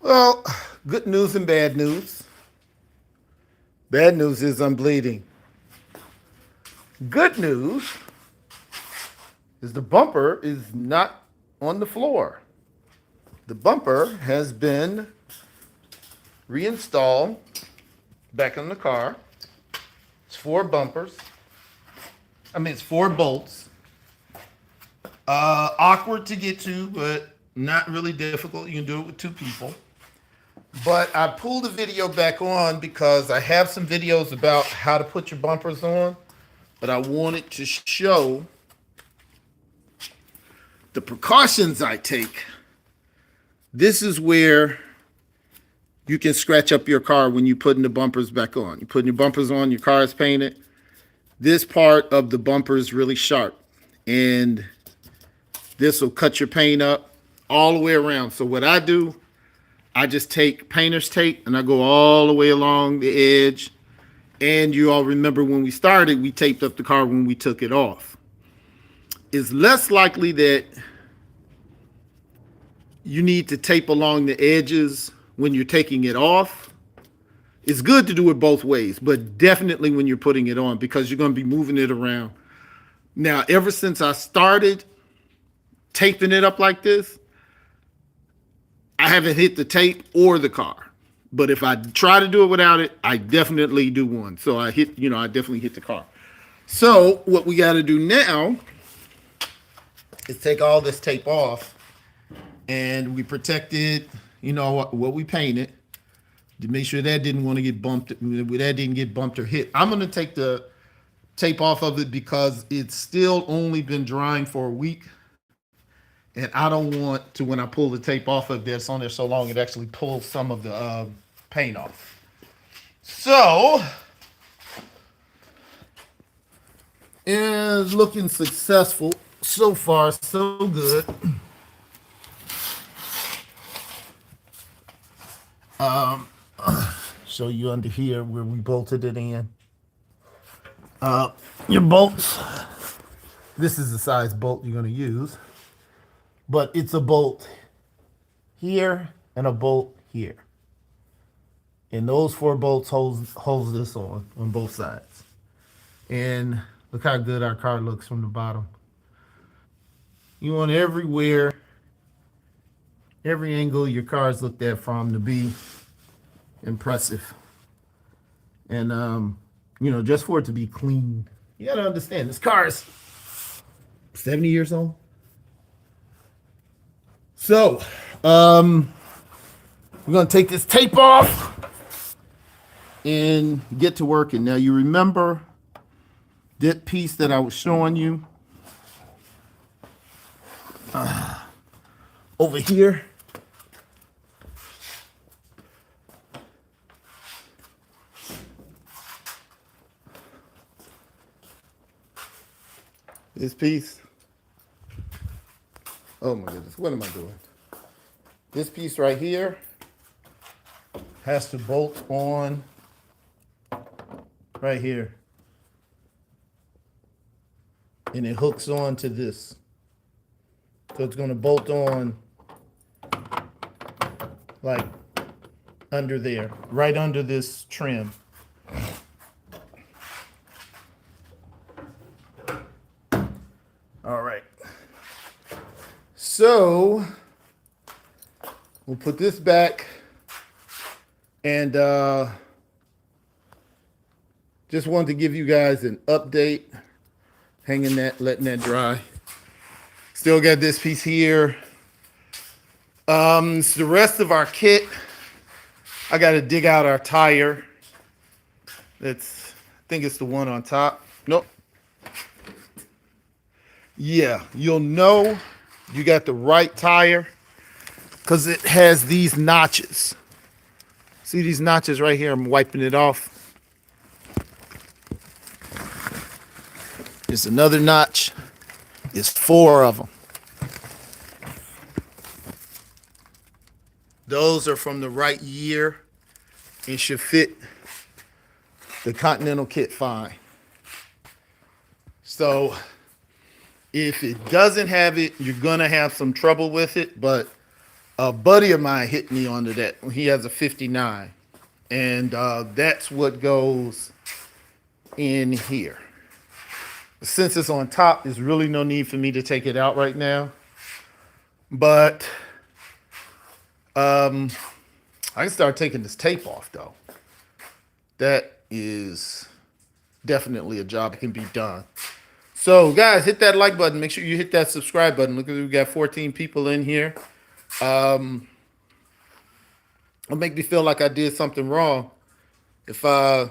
Well, good news and bad news. Bad news is I'm bleeding. Good news is the bumper is not on the floor. The bumper has been reinstalled back in the car. It's four bumpers. It's four bolts. Awkward to get to, but not really difficult. You can do it with two people. But I pulled the video back on because I have some videos about how to put your bumpers on, but I wanted to show the precautions I take. This is where you can scratch up your car when you're putting the bumpers back on. You're putting your bumpers on, your car is painted. This part of the bumper is really sharp, and this will cut your paint up all the way around. So what I do, I just take painter's tape and I go all the way along the edge. And you all remember when we started, we taped up the car when we took it off. It's less likely that you need to tape along the edges when you're taking it off. It's good to do it both ways, but definitely when you're putting it on, because you're going to be moving it around. Now, ever since I started taping it up like this, I haven't hit the tape or the car. But if I try to do it without it, I definitely do one. So I definitely hit the car. So what we got to do now is take all this tape off, and we protected, what we painted, to make sure that didn't want to get bumped, that didn't get bumped or hit. I'm going to take the tape off of it because it's still only been drying for a week. And I don't want to, when I pull the tape off of this on there so long, it actually pulls some of the paint off. So, it's looking successful. So far, so good. Show you under here where we bolted it in. Your bolts. This is the size bolt you're going to use. But it's a bolt here and a bolt here. And those four bolts holds this on both sides. And look how good our car looks from the bottom. You want everywhere, every angle your car's looked at from to be impressive. And, just for it to be clean. You got to understand, this car is 70 years old. So, we're going to take this tape off and get to working. Now, you remember that piece that I was showing you over here? This piece. Oh my goodness, what am I doing? This piece right here has to bolt on right here. And it hooks on to this. So it's going to bolt on like under there, right under this trim. All right. So we'll put this back and just wanted to give you guys an update. Hanging that, letting that dry. Still got this piece here. It's the rest of our kit. I got to dig out our tire. I think it's the one on top. Nope. Yeah, you'll know you got the right tire because it has these notches. See these notches right here? I'm wiping it off. There's another notch. There's four of them. Those are from the right year and should fit the Continental kit fine. So if it doesn't have it, you're going to have some trouble with it, but A buddy of mine hit me onto that. He has a 59, and that's what goes in here. Since it's on top, there's really no need for me to take it out right now. But I can start taking this tape off, though. That is definitely a job that can be done. So, guys, hit that like button. Make sure you hit that subscribe button. Look, we got 14 people in here. It'll make me feel like I did something wrong. If we're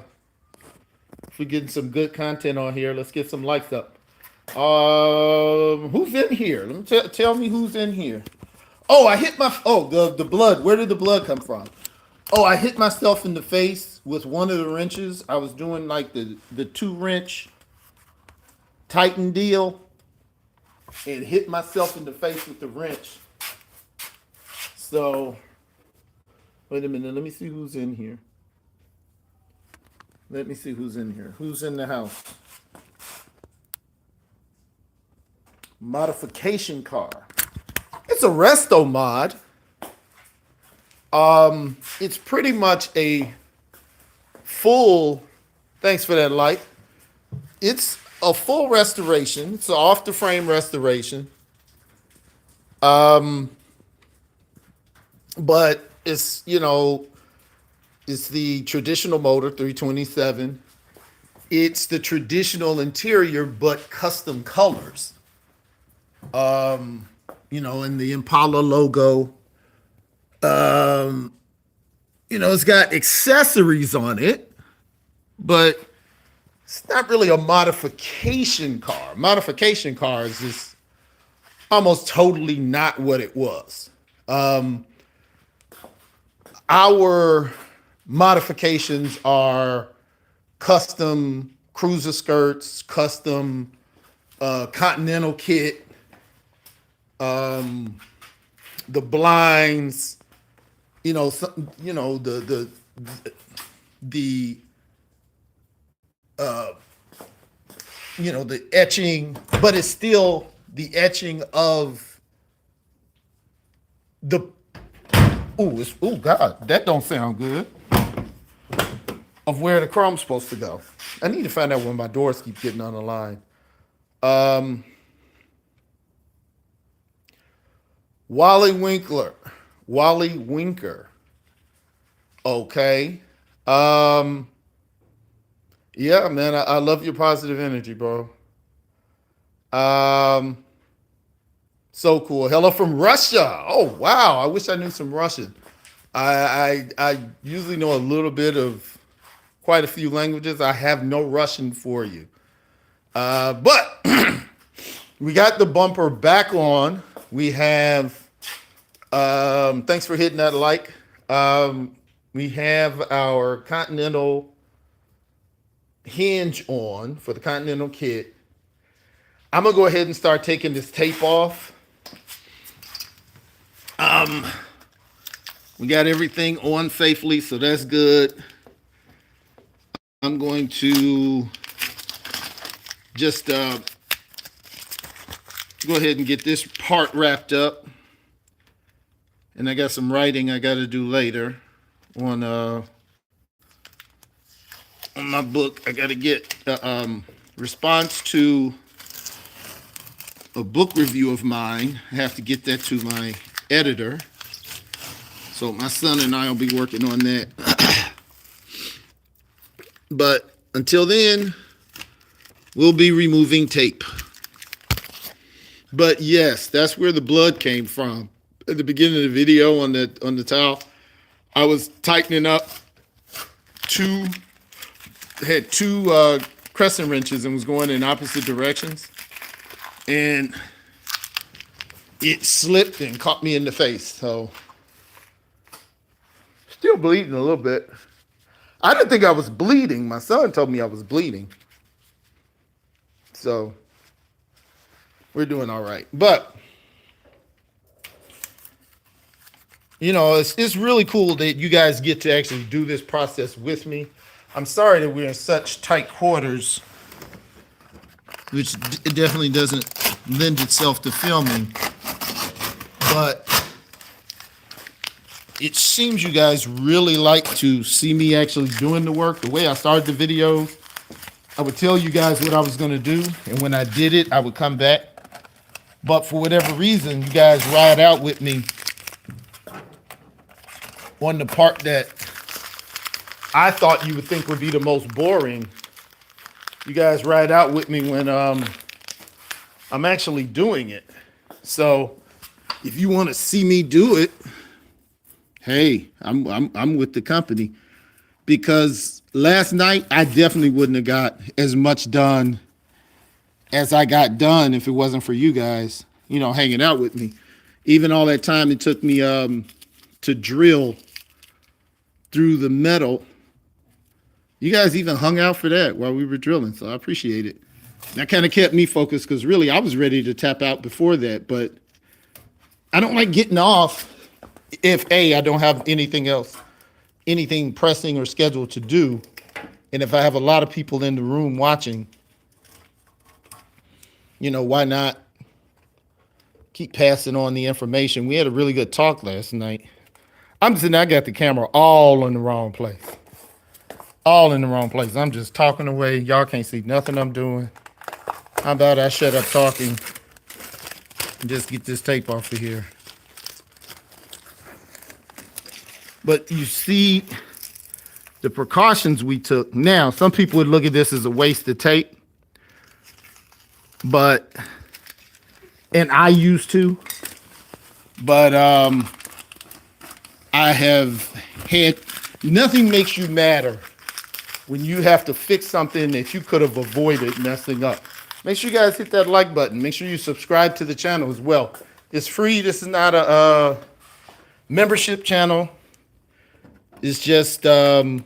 getting some good content on here, let's get some likes up. Who's in here? Let me tell me who's in here. Oh, I hit the blood. Where did the blood come from? Oh, I hit myself in the face with one of the wrenches. I was doing like the 2-wrench Titan deal and hit myself in the face with the wrench. So, wait a minute. Let me see who's in here. Let me see who's in here. Who's in the house? Modification car. It's a resto mod. It's pretty much a full, thanks for that light. It's a full restoration. It's an off the frame restoration. But it's, it's the traditional motor, 327. It's the traditional interior, but custom colors. And the Impala logo. It's got accessories on it, but it's not really a modification car. Modification cars is almost totally not what it was. Our modifications are custom cruiser skirts, custom Continental kit, the blinds, the etching, but it's still the etching of the. Oh God, that don't sound good. Of where the chrome's supposed to go. I need to find out when my doors keep getting on the line. Wally Winker. Okay. Yeah, man, I love your positive energy, bro. So cool. Hello from Russia. Oh wow, I wish I knew some Russian. I usually know a little bit of quite a few languages. I have no Russian for you. But we got the bumper back on. We have, thanks for hitting that like. We have our Continental hinge on for the Continental kit. I'm going to go ahead and start taking this tape off. We got everything on safely, so that's good. I'm going to just go ahead and get this part wrapped up. And I got some writing I got to do later on my book. I got to get response to a book review of mine. I have to get that to my editor. So my son and I will be working on that. But until then, we'll be removing tape. But yes, that's where the blood came from. At the beginning of the video on the towel, I was tightening up had two crescent wrenches and was going in opposite directions. And it slipped and caught me in the face. So still bleeding a little bit. I didn't think I was bleeding. My son told me I was bleeding. So we're doing all right. But it's really cool that you guys get to actually do this process with me. I'm sorry that we're in such tight quarters, which definitely doesn't lend itself to filming. But it seems you guys really like to see me actually doing the work. The way I started the videos, I would tell you guys what I was going to do, and when I did it, I would come back. But for whatever reason, you guys ride out with me on the part that I thought you would think would be the most boring. You guys ride out with me when I'm actually doing it. So if you want to see me do it, hey, I'm with the company, because last night I definitely wouldn't have got as much done as I got done if it wasn't for you guys, hanging out with me. Even all that time it took me to drill through the metal. You guys even hung out for that while we were drilling, so I appreciate it. That kind of kept me focused, because really I was ready to tap out before that, but I don't like getting off if I don't have anything pressing or scheduled to do. And if I have a lot of people in the room watching, why not keep passing on the information? We had a really good talk last night. I got the camera all in the wrong place. All in the wrong place. I'm just talking away. Y'all can't see nothing I'm doing. How about I shut up talking and just get this tape off of here? But you see the precautions we took. Now, some people would look at this as a waste of tape, and I used to, but I have had, nothing makes you madder when you have to fix something that you could have avoided messing up. Make sure you guys hit that like button. Make sure you subscribe to the channel as well. It's free. This is not a membership channel. It's just a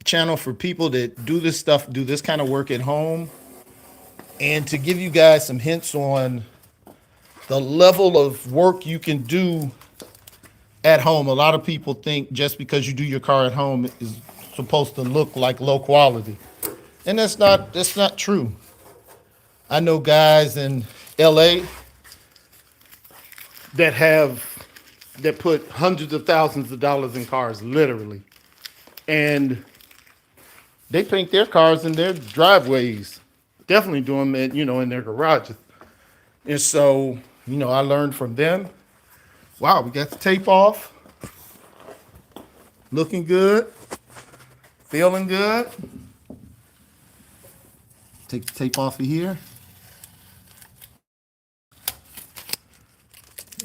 channel for people that do this stuff, do this kind of work at home, and to give you guys some hints on the level of work you can do at home. A lot of people think just because you do your car at home is supposed to look like low quality, and that's not true. I know guys in LA that put hundreds of thousands of dollars in cars, literally, and they paint their cars in their driveways. Definitely do them in their garages. And so, I learned from them. Wow, we got the tape off. Looking good. Feeling good. Take the tape off of here.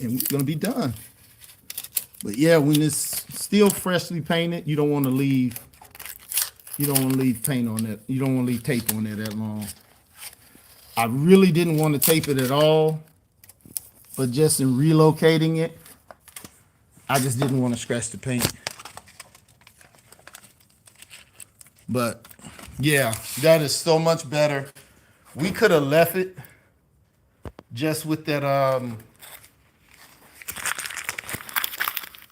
And we're going to be done. But yeah, when it's still freshly painted, you don't want to leave paint on it. You don't want to leave tape on there that long. I really didn't want to tape it at all, but just in relocating it, I just didn't want to scratch the paint. But yeah, that is so much better. We could have left it just with that,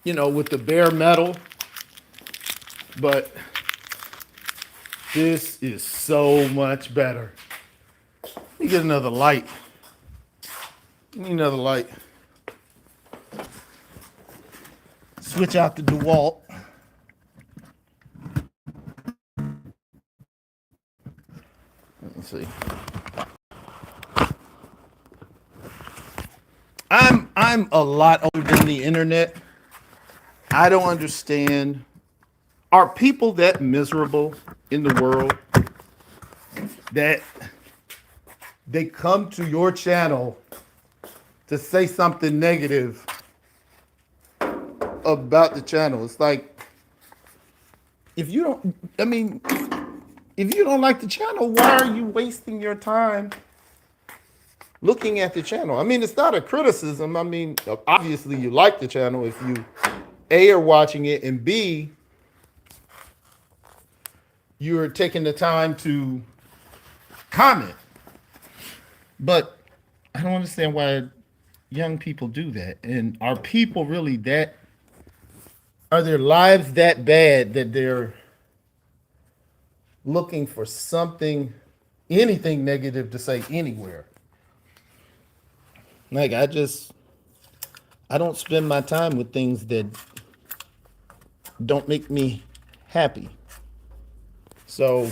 with the bare metal, but this is so much better. Let me get another light. Need another light. Switch out the DeWalt. Let me see. I'm a lot older than the internet. I don't understand. Are people that miserable in the world that they come to your channel to say something negative about the channel? It's like, if you don't like the channel, why are you wasting your time looking at the channel? It's not a criticism. Obviously you like the channel if you A, are watching it, and B, you're taking the time to comment. But I don't understand why young people do that. And are people really are their lives that bad that they're looking for anything negative to say anywhere? Like I don't spend my time with things that don't make me happy. So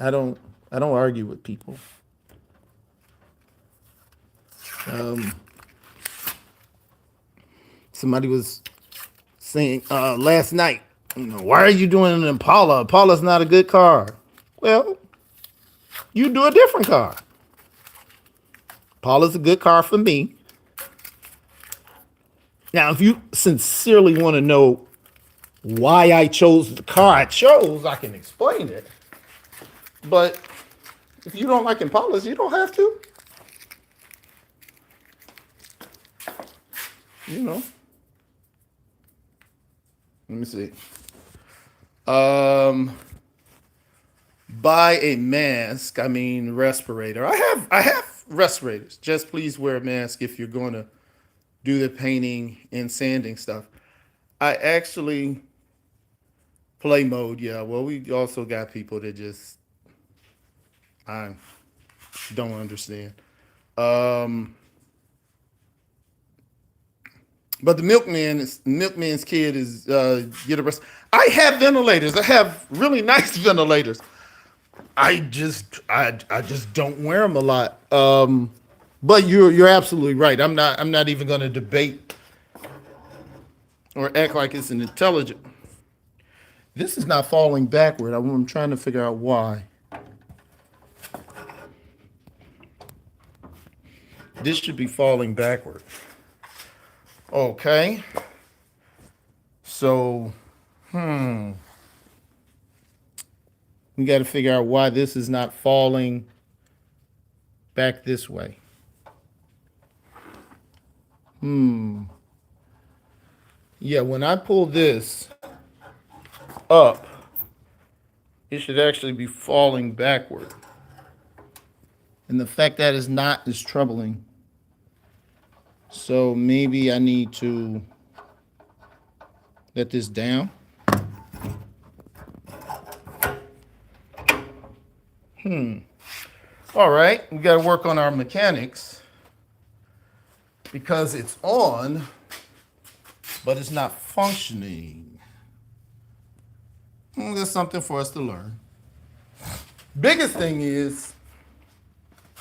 I don't I don't argue with people. Um, Somebody was saying last night, why are you doing an Impala? Impala's not a good car. Well, you do a different car. Impala's a good car for me. Now, if you sincerely want to know why I chose the car I chose, I can explain it. But if you don't like Impalas, you don't have to. You know. Let me see. Buy a mask. I mean respirator. I have respirators. Just please wear a mask if you're going to do the painting and sanding stuff. I actually play mode. Yeah. Well, we also got people that just I don't understand. Um, but the milkman's kid is get a rest. I have ventilators. I have really nice ventilators. I just don't wear them a lot. But you're absolutely right. I'm not even going to debate or act like it's an intelligent. This is not falling backward. I'm trying to figure out why. This should be falling backward. Okay. So, we got to figure out why this is not falling back this way. Yeah, when I pull this up, it should actually be falling backward. And the fact that it's not is troubling. So maybe I need to let this down. All right, we got to work on our mechanics because it's on, but it's not functioning. That's something for us to learn. Biggest thing is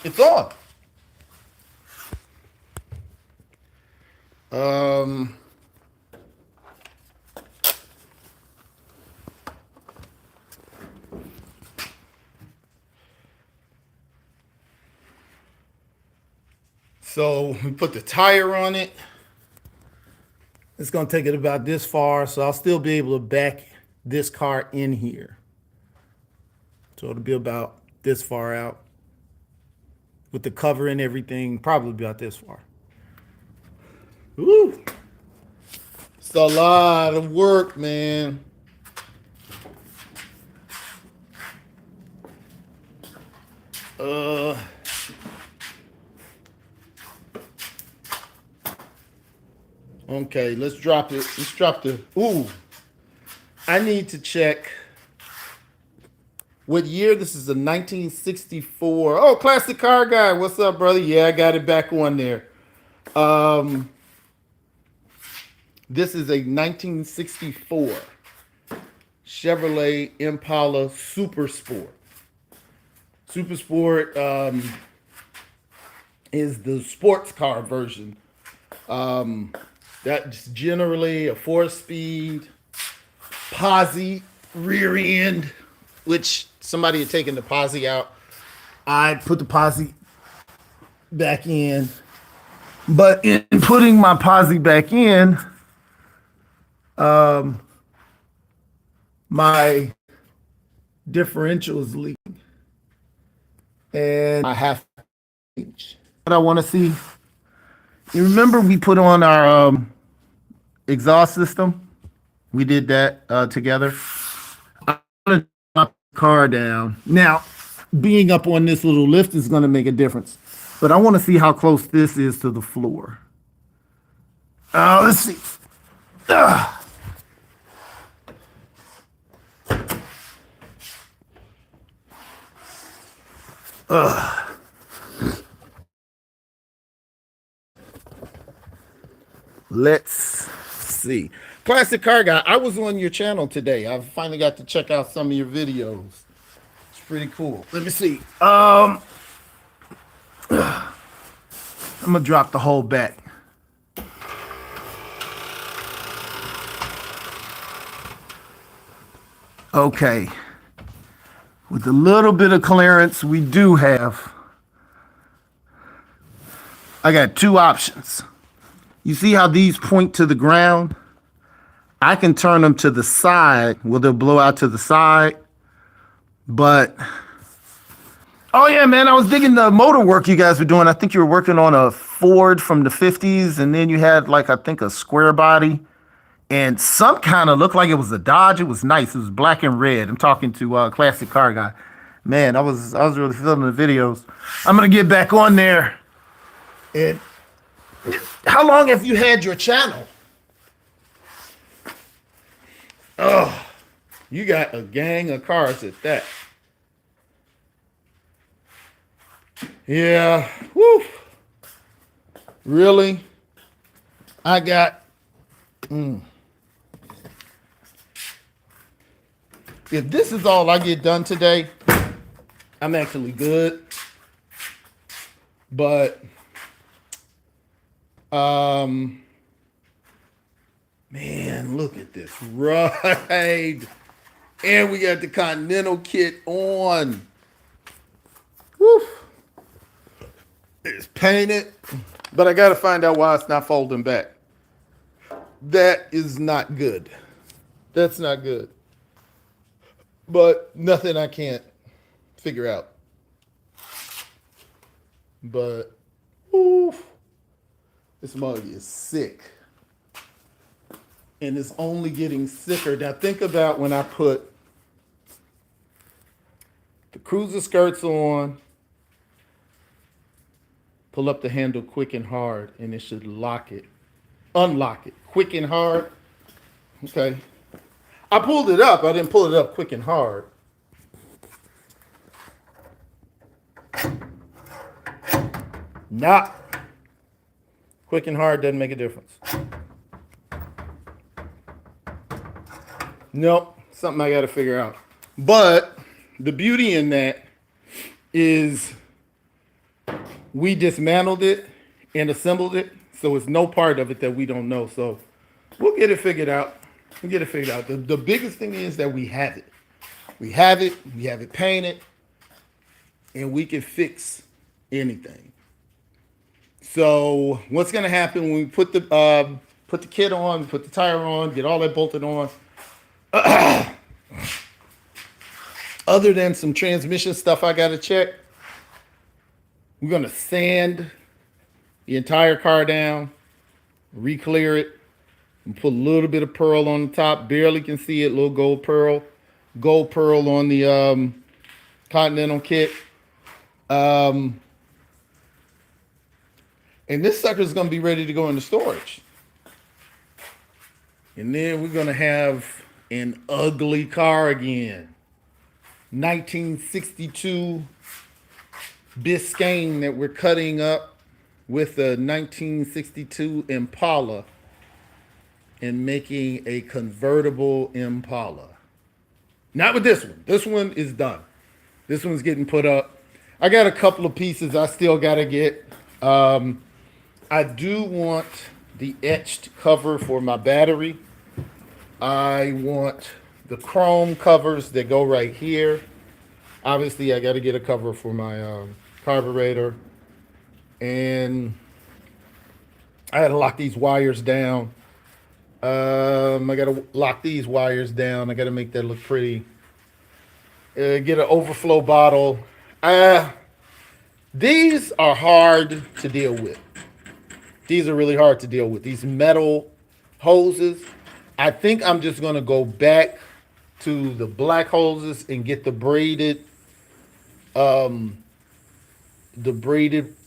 it's on. Um, so we put the tire on it. It's going to take it about this far, so I'll still be able to back this car in here. So it'll be about this far out with the cover and everything, probably about this far. Woo! It's a lot of work, man. Okay, let's drop it. Let's drop the. Ooh, I need to check what year this is. A 1964. Oh, classic car guy. What's up, brother? Yeah, I got it back on there. This is a 1964 Chevrolet Impala Super Sport. Super Sport is the sports car version. That's generally a 4-speed posi rear end, which somebody had taken the posi out. I put the posi back in. But in putting my posi back in, my differential is leaking. And I have to change. What I want to see. You remember we put on our exhaust system? We did that together. I'm going to drop the car down. Now, being up on this little lift is going to make a difference. But I want to see how close this is to the floor. Let's see. Let's see. Classic Car Guy, I was on your channel today. I finally got to check out some of your videos. It's pretty cool. Let me see. I'm gonna drop the whole back. Okay. With a little bit of clearance we do have, I got two options. You see how these point to the ground? I can turn them to the side where they'll blow out to the side. But, oh yeah, man, I was digging the motor work you guys were doing. I think you were working on a Ford from the 50s, and then you had like, I think a square body and some kind of looked like it was a Dodge. It was nice. It was black and red. I'm talking to Classic Car Guy. Man, I was really feeling the videos. I'm gonna get back on there. And how long have you had your channel? Oh, you got a gang of cars at that. Yeah. Woo. Really? I got. If this is all I get done today, I'm actually good. But man, look at this. Right. And we got the Continental kit on. Woo. It's painted, but I got to find out why it's not folding back. That is not good. That's not good. But nothing I can't figure out. But, oof, this mug is sick. And it's only getting sicker. Now think about when I put the cruiser skirts on, pull up the handle quick and hard, and it should lock it. Unlock it. Quick and hard. Okay. I pulled it up. I didn't pull it up quick and hard. Nah. Quick and hard doesn't make a difference. Nope. Something I got to figure out. But the beauty in that is we dismantled it and assembled it. So it's no part of it that we don't know. So we'll get it figured out. We'll get it figured out. The biggest thing is that we have it. We have it painted, and we can fix anything. So what's gonna happen when we put the kit on, put the tire on, get all that bolted on? Other than some transmission stuff I gotta check, we're gonna sand the entire car down, re-clear it, and put a little bit of pearl on the top. Barely can see it, little gold pearl on the Continental kit. And this sucker is going to be ready to go into storage. And then we're going to have an ugly car again. 1962 Biscayne that we're cutting up with a 1962 Impala and making a convertible Impala. Not with this one. This one is done. This one's getting put up. I got a couple of pieces I still got to get. I do want the etched cover for my battery. I want the chrome covers that go right here. Obviously, I got to get a cover for my carburetor. And I had to lock these wires down. I got to lock these wires down. I got to make that look pretty. Get an overflow bottle. These are hard to deal with. These are really hard to deal with. These metal hoses. I think I'm just going to go back to the black hoses and get the braided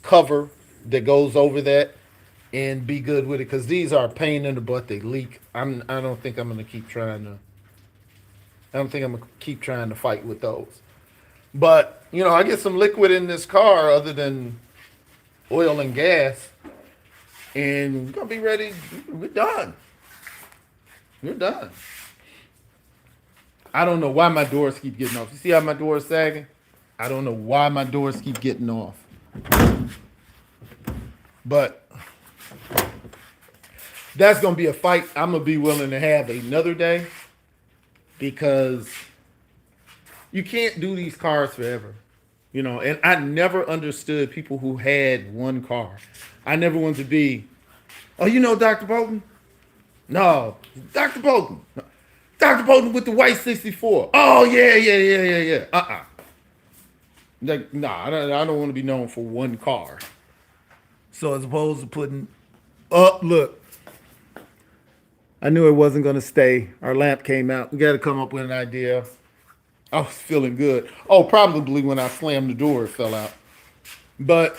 cover that goes over that and be good with it, because these are a pain in the butt. They leak. I don't think I'm going to keep trying to. I don't think I'm going to keep trying to fight with those. But, you know, I get some liquid in this car other than oil and gas. and we're gonna be ready. We're done. We're done. I don't know why my doors keep getting off. You see how my doors sagging? I don't know why my doors keep getting off. But that's gonna be a fight I'm gonna be willing to have another day, because you can't do these cars forever. And I never understood people who had one car. I never wanted to be, oh, Dr. Bolton? No, Dr. Bolton. Dr. Bolton with the white 64. Oh, yeah. Like, nah, I don't want to be known for one car. So as opposed to putting, look, I knew it wasn't going to stay. Our lamp came out. We got to come up with an idea. I was feeling good. Oh, probably when I slammed the door, it fell out. But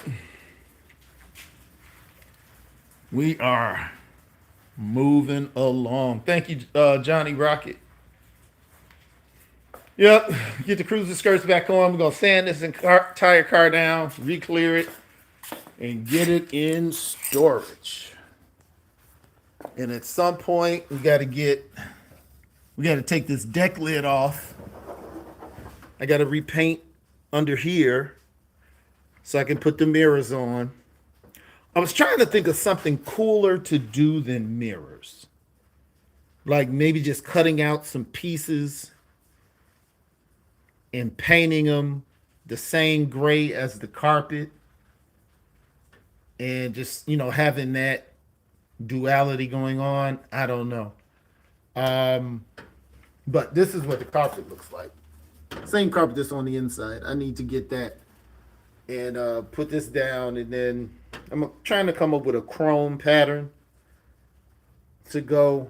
we are moving along. Thank you, Johnny Rocket. Yep, get the cruiser skirts back on. We're going to sand this entire car down, re-clear it, and get it in storage. And at some point, we got to take this deck lid off. I got to repaint under here so I can put the mirrors on. I was trying to think of something cooler to do than mirrors. Like maybe just cutting out some pieces and painting them the same gray as the carpet. And just, having that duality going on. I don't know. But this is what the carpet looks like. Same carpet that's on the inside. I need to get that and put this down, and then I'm trying to come up with a chrome pattern to go.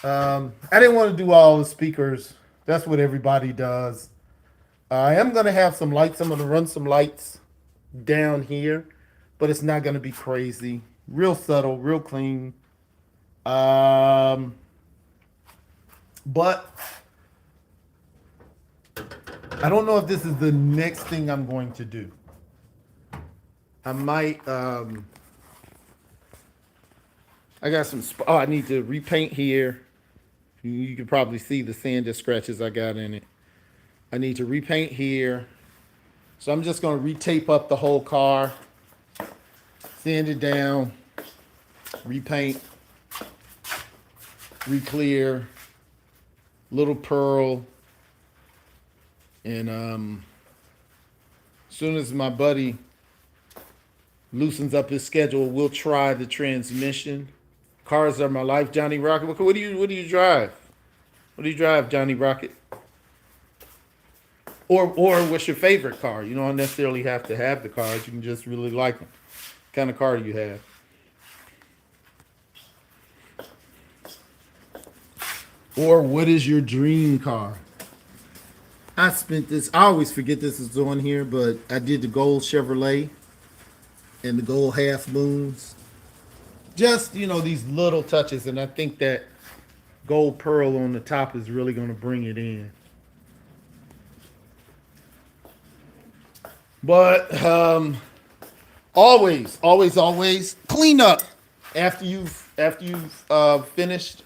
I didn't want to do all the speakers. That's what everybody does. I am going to have some lights. I'm going to run some lights down here, but it's not going to be crazy. Real subtle, real clean. But I don't know if this is the next thing I'm going to do. I might, I got some, I need to repaint here. You can probably see the sand scratches I got in it. I need to repaint here. So I'm just going to retape up the whole car, sand it down, repaint, re-clear, little pearl. And as soon as my buddy loosens up his schedule, we'll try the transmission. Cars are my life, Johnny Rocket. What do you drive? What do you drive, Johnny Rocket? Or what's your favorite car? You don't necessarily have to have the cars. You can just really like them. What kind of car do you have? Or what is your dream car? I always forget this is on here, but I did the gold Chevrolet and the gold half moons. Just, these little touches, and I think that gold pearl on the top is really going to bring it in. But always clean up after you've finished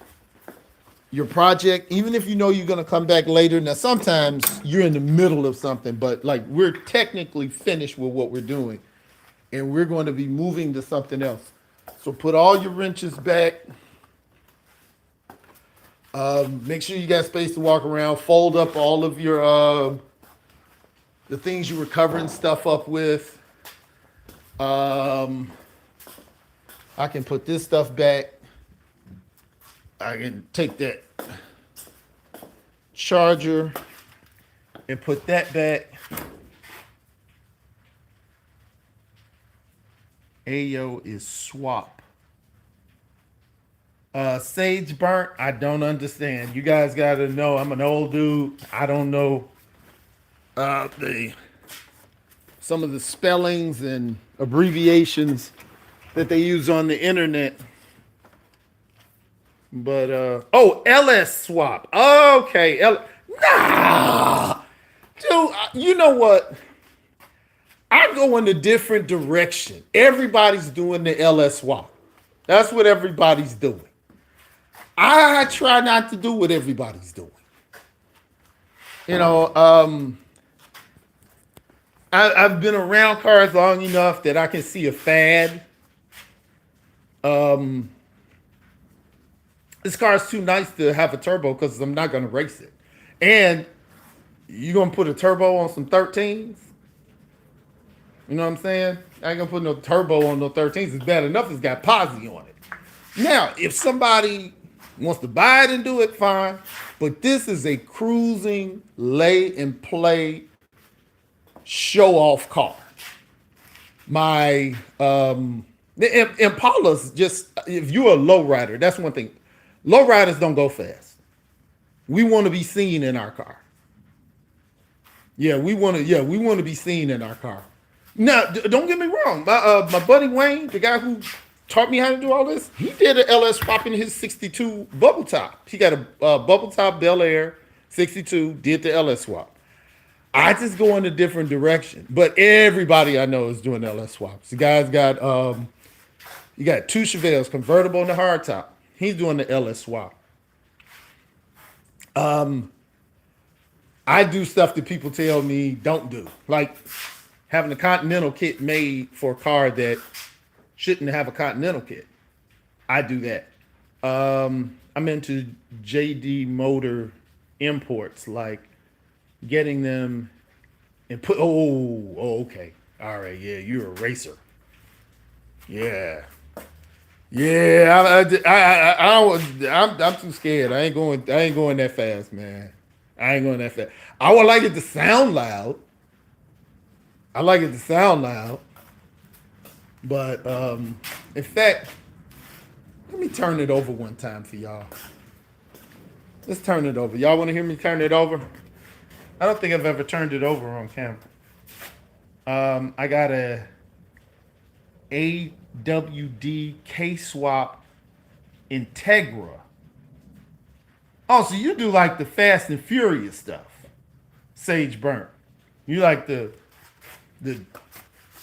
your project, even if you're going to come back later. Now, sometimes you're in the middle of something, but like we're technically finished with what we're doing, and we're going to be moving to something else. So put all your wrenches back. Make sure you got space to walk around. Fold up all of your the things you were covering stuff up with. I can put this stuff back. I can take that charger and put that back. Ayo is swap. Sage burnt, I don't understand. You guys gotta know I'm an old dude. I don't know some of the spellings and abbreviations that they use on the internet. But LS swap. Okay, nah, dude. You know what? I go in a different direction. Everybody's doing the LS swap. That's what everybody's doing. I try not to do what everybody's doing. You know, I've been around cars long enough that I can see a fad. Um, this car is too nice to have a turbo because I'm not going to race it. And you're going to put a turbo on some 13s? You know what I'm saying? I ain't going to put no turbo on no 13s. It's bad enough it's got posi on it. Now, if somebody wants to buy it and do it, fine. But this is a cruising, lay and play, show off car. My the Impala's just, if you're a low rider, that's one thing. Low riders don't go fast. We want to be seen in our car. We want to be seen in our car. Now, don't get me wrong. My buddy Wayne, the guy who taught me how to do all this, he did an LS swap in his 62 bubble top. He got a bubble top Bel Air 62, did the LS swap. I just go in a different direction. But everybody I know is doing LS swaps. The guy's got you got two Chevelles, convertible and the hardtop. He's doing the LS swap. I do stuff that people tell me don't do, like having a Continental kit made for a car that shouldn't have a Continental kit. I do that. I'm into JD Motor imports, like getting them and put. Okay, all right, yeah, you're a racer. Yeah. I'm too scared. I ain't going that fast, man. I ain't going that fast. I would like it to sound loud. But in fact, let me turn it over one time for y'all. Let's turn it over. Y'all want to hear me turn it over? I don't think I've ever turned it over on camera. I got a AWD K-Swap Integra. Oh, so you do like the Fast and Furious stuff, Sage Burn. You like the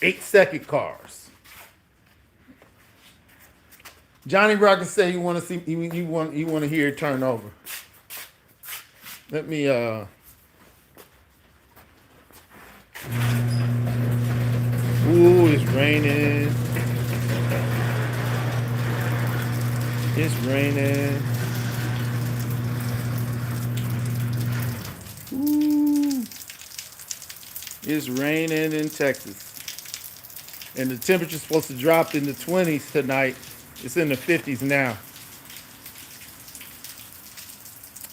8-second cars. Johnny Rocket say you want to see you want to hear it turn over. Let me Ooh, it's raining. It's raining. Ooh. It's raining in Texas. And the temperature's supposed to drop in the 20s tonight. It's in the 50s now.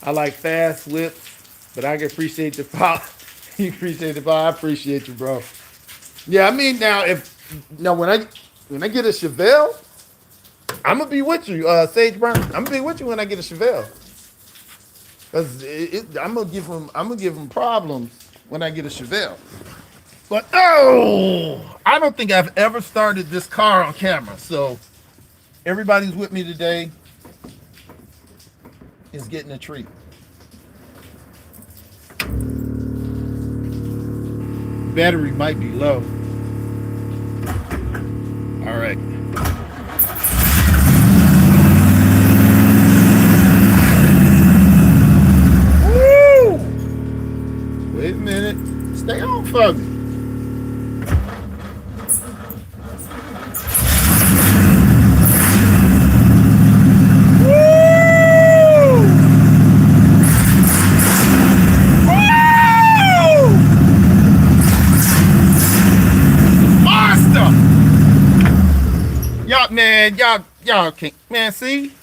I like fast whips, but I can appreciate the pop. You appreciate the pop. I appreciate you, bro. Yeah, I mean, now when I get a Chevelle, I'm gonna be with you, Sage Brown. I'm gonna be with you when I get a Chevelle, cause I'm gonna give them problems when I get a Chevelle. But I don't think I've ever started this car on camera. So everybody's with me today is getting a treat. Battery might be low. All right. Woo! Wait a minute. Stay on for me. Man, y'all can't, man, see,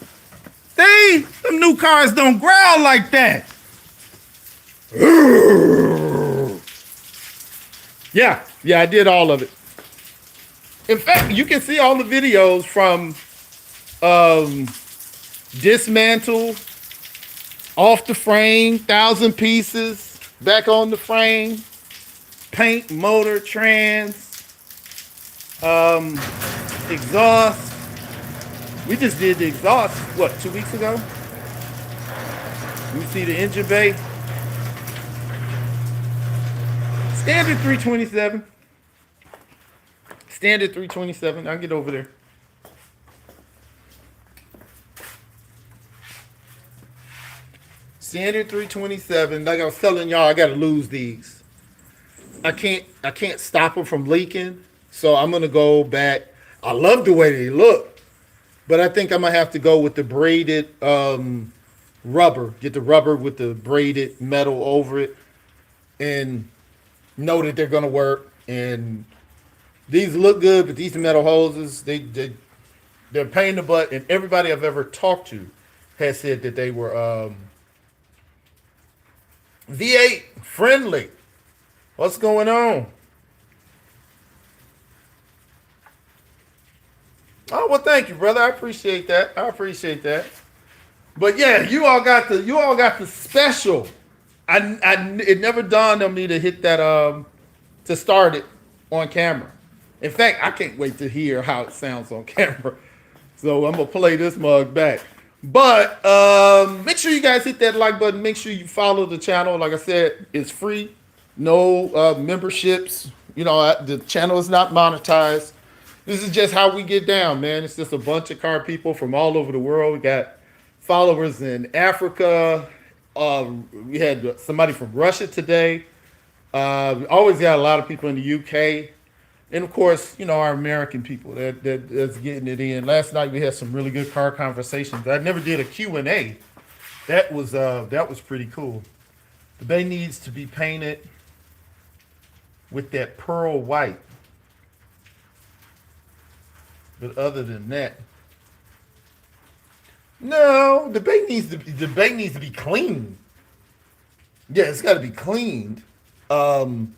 them new cars don't growl like that. Yeah, I did all of it. In fact, you can see all the videos from dismantle, off the frame, 1,000 pieces, back on the frame, paint, motor, trans, exhaust. We just did the exhaust, 2 weeks ago? You see the engine bay. Standard 327. Standard 327. I'll get over there. Standard 327. Like I was telling y'all, I gotta lose these. I can't stop them from leaking. So I'm gonna go back. I love the way they look, but I think I'm gonna have to go with the braided rubber. Get the rubber with the braided metal over it, and know that they're gonna work. And these look good, but these metal hoses, they're a pain in the butt. And everybody I've ever talked to has said that they were V8 friendly. What's going on? Oh well, thank you, brother. I appreciate that. I appreciate that. But yeah, you all got the special. It never dawned on me to hit that to start it on camera. In fact, I can't wait to hear how it sounds on camera. So I'm gonna play this mug back. But make sure you guys hit that like button. Make sure you follow the channel. Like I said, it's free. No memberships. The channel is not monetized. This is just how we get down, man. It's just a bunch of car people from all over the world. We got followers in Africa. We had somebody from Russia today. We always got a lot of people in the UK. And of course, our American people that's getting it in. Last night we had some really good car conversations. I never did a Q&A. That was pretty cool. The bay needs to be painted with that pearl white. But other than that, no, the bay needs to be clean. Yeah, it's got to be cleaned. And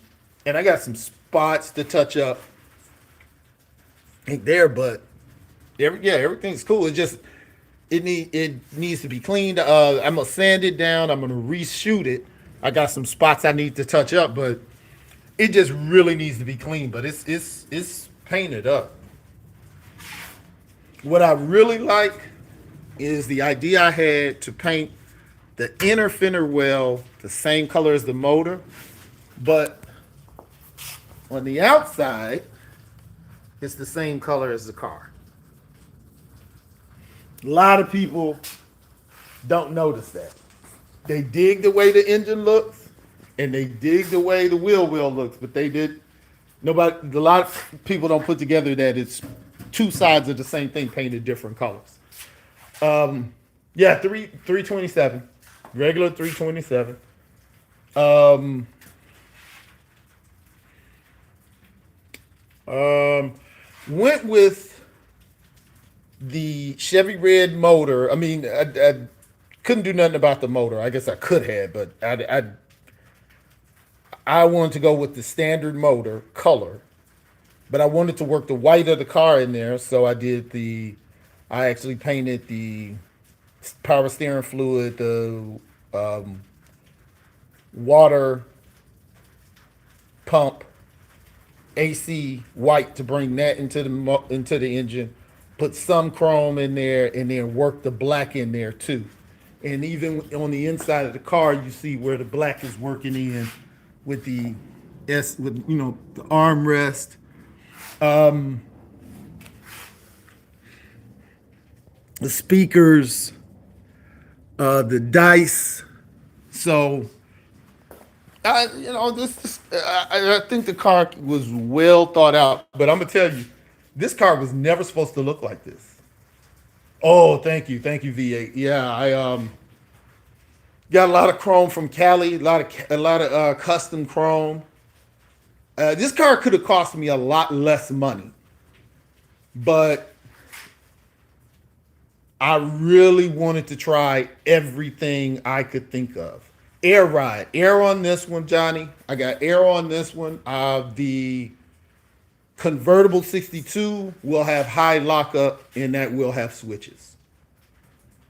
I got some spots to touch up ain't there, but everything's cool. It needs to be cleaned. I'm gonna sand it down. I'm gonna reshoot it. I got some spots I need to touch up, but it just really needs to be clean. But it's painted up. What I really like is the idea I had to paint the inner fender well the same color as the motor, but on the outside, it's the same color as the car. A lot of people don't notice that. They dig the way the engine looks, and they dig the way the wheel well looks, but a lot of people don't put together that it's two sides of the same thing painted different colors. 327, regular 327. Went with the Chevy Red motor. I mean, I couldn't do nothing about the motor. I guess I could have, but I wanted to go with the standard motor color, but I wanted to work the white of the car in there. So I actually painted the power steering fluid, the water pump, AC white to bring that into the engine. Put some chrome in there, and then work the black in there too. And even on the inside of the car, you see where the black is working in with the the armrest. The speakers, the dice. So, I think the car was well thought out. But I'm gonna tell you, this car was never supposed to look like this. Oh, thank you, V8. Yeah, I got a lot of chrome from Cali, a lot of custom chrome. This car could have cost me a lot less money, but I really wanted to try everything I could think of. Air ride, air on this one, Johnny. I got air on this one. The convertible 62 will have high lockup, and that will have switches.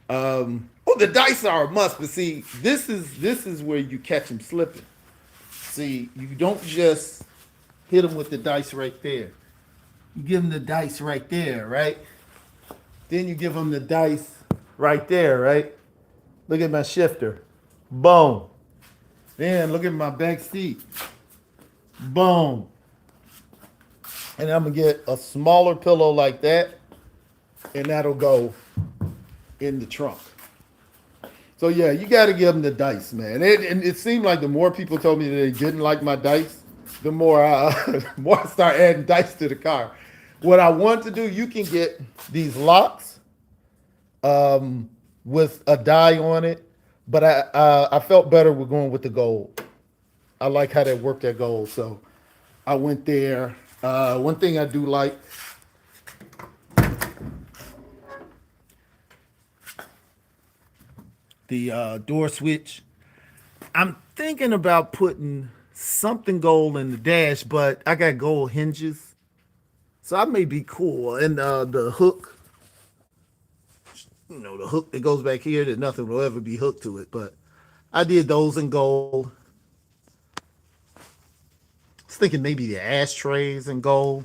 The dice are a must, but see, this is where you catch them slipping. See, you don't just hit them with the dice right there. You give them the dice right there, right? Then you give them the dice right there, right? Look at my shifter. Boom. Then look at my back seat. Boom. And I'm gonna get a smaller pillow like that, and that'll go in the trunk. So yeah, you got to give them the dice, man. And it seemed like the more people told me that they didn't like my dice, the more the more I start adding dice to the car. What I want to do, you can get these locks with a die on it, but I felt better with going with the gold. I like how that worked at gold, so I went there. One thing I do like, the door switch. I'm thinking about putting something gold in the dash, but I got gold hinges, so I may be cool. And the hook, the hook that goes back here, that nothing will ever be hooked to it. But I did those in gold. I was thinking maybe the ashtrays in gold.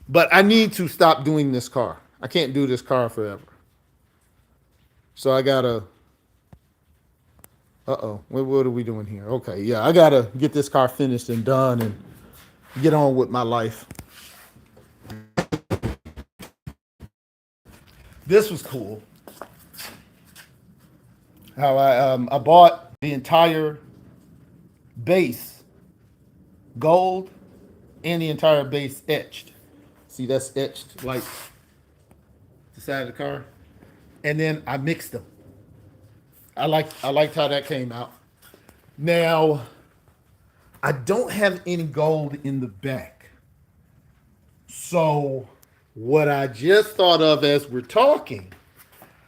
But I need to stop doing this car. I can't do this car forever. So I gotta. What are we doing here? Okay, yeah, I gotta get this car finished and done and get on with my life. This was cool. How I bought the entire base gold and the entire base etched. See, that's etched like the side of the car, and then I mixed them. I liked how that came out. Now I don't have any gold in the back, so what I just thought of as we're talking,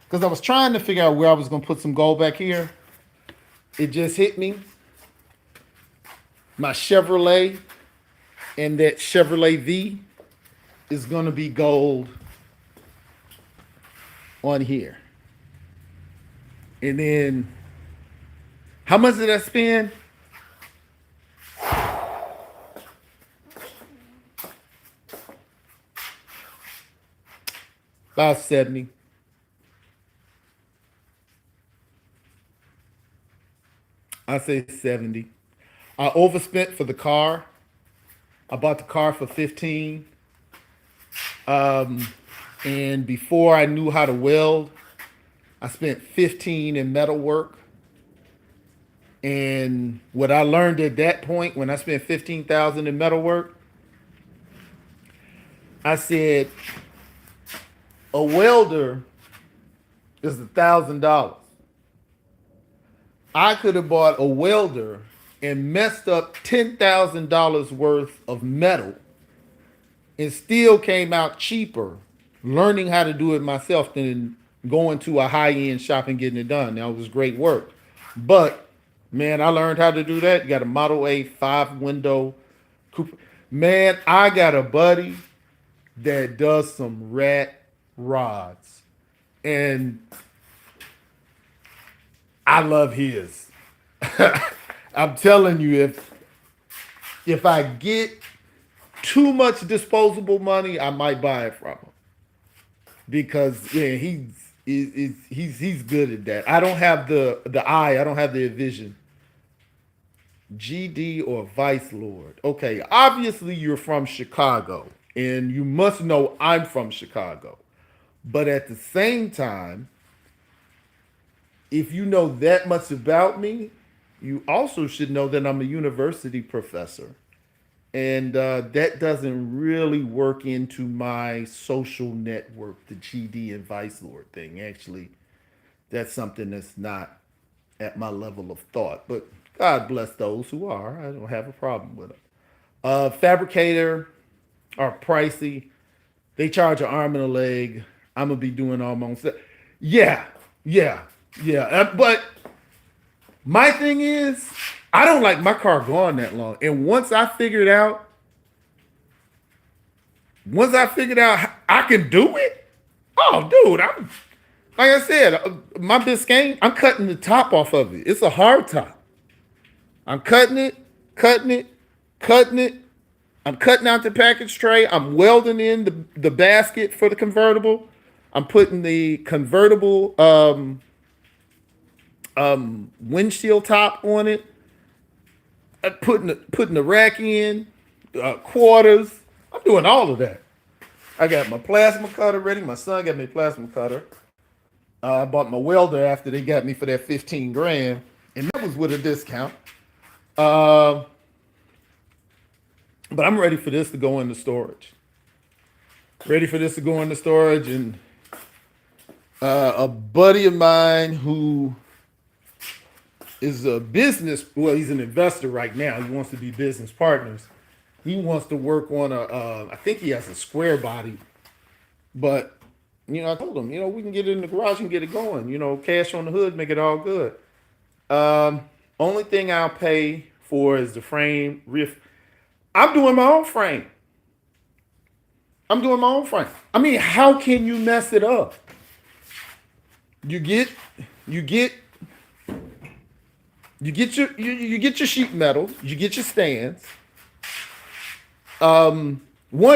because I was trying to figure out where I was going to put some gold back here, it just hit me. My Chevrolet and that Chevrolet V is going to be gold on here. And then, how much did I spend? About 70. I say 70. I overspent for the car. I bought the car for 15. And before I knew how to weld, I spent 15 in metal work. And what I learned at that point, when I spent 15,000 in metal work, I said a welder is $1,000. I could have bought a welder and messed up $10,000 worth of metal and still came out cheaper learning how to do it myself than going to a high-end shop and getting it done. Now, it was great work. But, man, I learned how to do that. You got a Model A 5-window coupe. Man, I got a buddy that does some rat rods. And I love his. I'm telling you, if I get too much disposable money, I might buy it from him because yeah, he's good at that. I don't have the eye. I don't have the vision. GD or Vice Lord. Okay, obviously you're from Chicago, and you must know I'm from Chicago. But at the same time, if you know that much about me, you also should know that I'm a university professor. And that doesn't really work into my social network, the GD and Vice Lord thing. Actually, that's something that's not at my level of thought. But God bless those who are. I don't have a problem with them. Fabricator are pricey. They charge an arm and a leg. I'm gonna be doing all my own stuff. Yeah, yeah, yeah. But my thing is, I don't like my car going that long. And once I figured out I can do it, oh, dude, I'm like I said, my Biscayne, I'm cutting the top off of it. It's a hard top. I'm cutting it, cutting it, cutting it. I'm cutting out the package tray. I'm welding in the basket for the convertible. I'm putting the convertible windshield top on it. Putting the rack in, quarters. I'm doing all of that. I got my plasma cutter ready. My son got me a plasma cutter. I bought my welder after they got me for that 15 grand, and that was with a discount. Uh, but I'm ready for this to go into storage. Ready for this to go into storage, and a buddy of mine who is a business, well, he's an investor right now. He wants to be business partners. He wants to work on I think he has a square body, but I told him, we can get it in the garage and get it going. Cash on the hood, make it all good. Only thing I'll pay for is the frame. I'm doing my own frame. I'm doing my own frame. I mean, how can you mess it up? You get your sheet metal, you get your stands. One,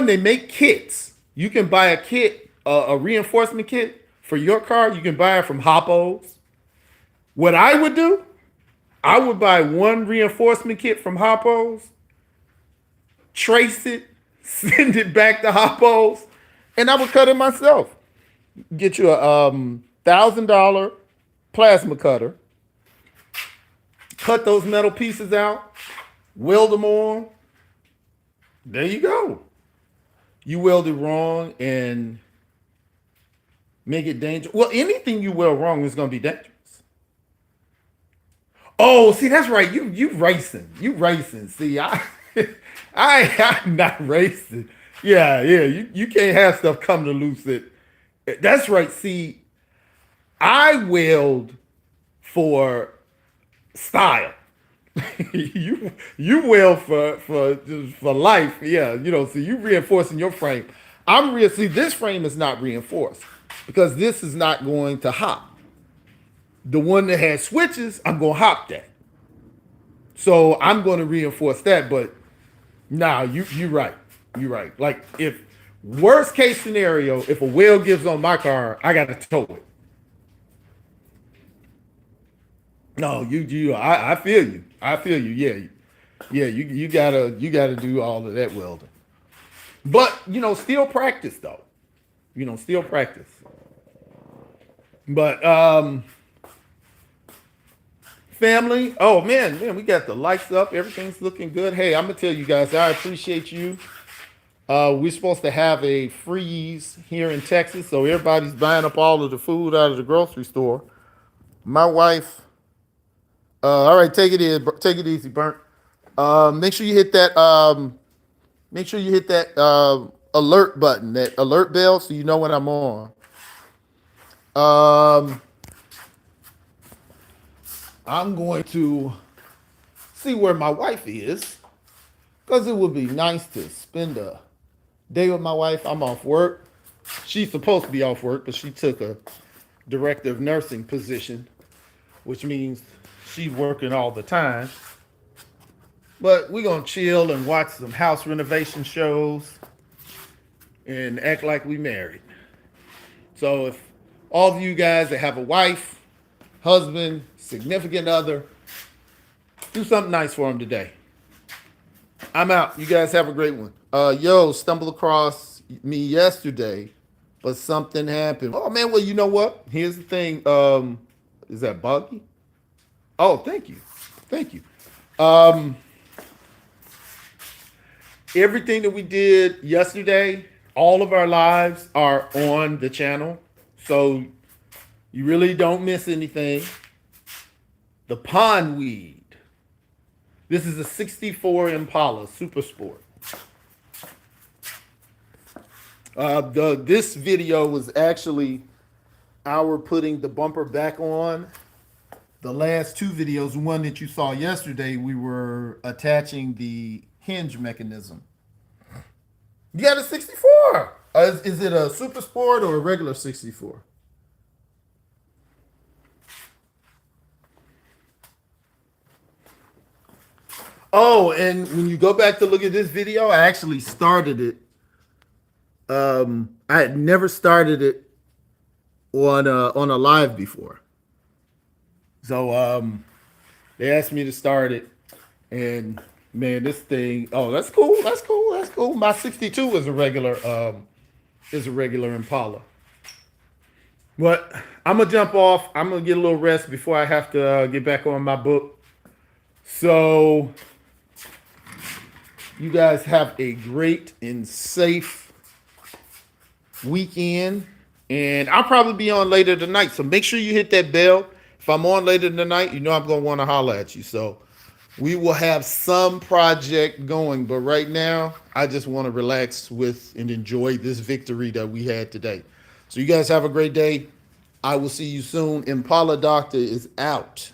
they make kits. You can buy a kit, a reinforcement kit for your car. You can buy it from Hoppos. What I would do, I would buy one reinforcement kit from Hoppos, trace it, send it back to Hoppos, and I would cut it myself. Get you a $1,000 plasma cutter, cut those metal pieces out, weld them on. There you go. You weld it wrong and make it dangerous. Well, anything you weld wrong is going to be dangerous. Oh, see, that's right. You racing. You racing. See, I'm not racing. Yeah. You can't have stuff come to loose. That's right. See, I weld for style. you weld for life. Yeah. So you reinforcing your frame. See, this frame is not reinforced because this is not going to hop. The one that has switches, I'm going to hop that. So I'm going to reinforce that. But nah, you're right. You're right. Like, if worst case scenario, if a wheel gives on my car, I got to tow it. No, I feel you. I feel you. Yeah. You gotta do all of that welding. But still practice though. Still practice. But family, oh man, we got the lights up. Everything's looking good. Hey, I'm gonna tell you guys, I appreciate you. We're supposed to have a freeze here in Texas, so everybody's buying up all of the food out of the grocery store. My wife, all right, take it easy, Burnt. Make sure you hit that. Make sure you hit that alert button, that alert bell, so you know when I'm on. I'm going to see where my wife is, because it would be nice to spend a day with my wife. I'm off work. She's supposed to be off work, but she took a director of nursing position, which means she's working all the time. But we're going to chill and watch some house renovation shows and act like we married. So if all of you guys that have a wife, husband, significant other, do something nice for them today. I'm out. You guys have a great one. Stumbled across me yesterday, but something happened. Oh man, well, you know what? Here's the thing. Is that Buggy? Oh, thank you. Thank you. Everything that we did yesterday, all of our lives are on the channel. So you really don't miss anything. The pondweed. This is a 64 Impala Super Sport. This video was actually our putting the bumper back on. The last two videos, the one that you saw yesterday, we were attaching the hinge mechanism. You got a 64. Is it a Super Sport or a regular 64? Oh, and when you go back to look at this video, I actually started it. I had never started it on a live before. So they asked me to start it, and Man, this thing. Oh, that's cool. That's cool. That's cool. My 62 is a regular Impala. But I'm gonna jump off. I'm gonna get a little rest before I have to get back on my book. So you guys have a great and safe weekend. And I'll probably be on later tonight. So make sure you hit that bell. If I'm on later tonight, you know I'm going to want to holler at you. So we will have some project going. But right now, I just want to relax with and enjoy this victory that we had today. So you guys have a great day. I will see you soon. Impala Doctor is out.